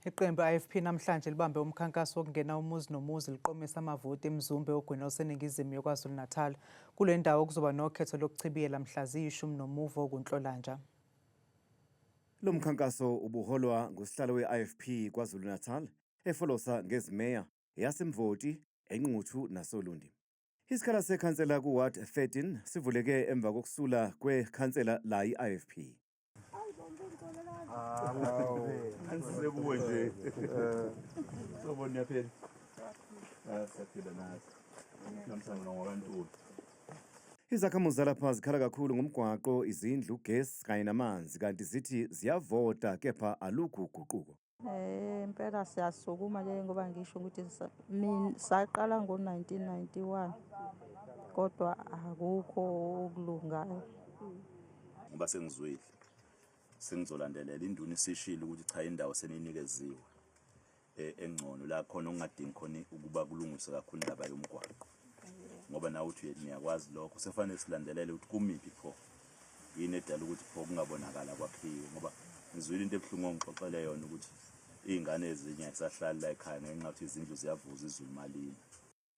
Iqembu IFP namhlanje libambe umkhankaso wokungena umuzi nomuzi liqomisa amavoti eMzumbe ogwini oseningizimu yoKwaZulu-Natal. Kule ndawo kuzoba nokhetho lokuchibiyela mhla ziyi-19 kuNhlolanja. Lo mkhankaso ubuholwa ngusihlalo we-IFP KwaZulu-Natal efolosa ngezimeya yaseMvoti, eNquthu nasoLundi. Isikhala sekhansela kuWard 13 sivuleke emva kokusula kwekhansela la i-IFP. Izakhamuzi zalapha zikhala kakhulu ngomgwaqo, izindlu, ugesi kanye namanzi, kanti zithi ziyavota kepha alukho uguquko. Impela siyasukuma ngoba ngisho ukuthi saqala ngo-1991 kodwa akukho okulungayo. Ngoba sengizwile sengizolandelela induna isishilo ukuthi cha indawo seninikeziwe engcono la khona ongadingi khona ukuba kulungiswe kakhulu indaba yomgwaqo, ngoba nawe uthi niyakwazi lokho sefanele silandelele ukuthi kumiphi pho yini edala ukuthi pho kungabonakala kwakhiwe, ngoba ngizwile into ebuhlungu ngixoxele yona ukuthi izingane ezinye ayisahlali la ekhaya ngenxa yokuthi izindlu ziyavuza izulu malini.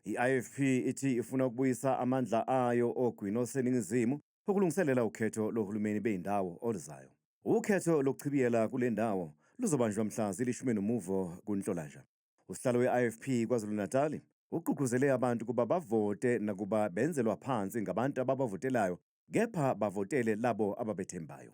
I-IFP ithi ifuna ukubuyisa amandla ayo ogwini oseningizimu ukulungiselela ukhetho lohulumeni beyindawo oluzayo. Ukhetho lokuchibiyela kule ndawo luzobanjwa mhla zili-19 kuNhlolanja. Usihlalo we-IFP KwaZulu-Natal ugqugquzele abantu kuba bavote nakuba benzelwa phansi ngabantu ababavotelayo, kepha bavotele labo ababethembayo.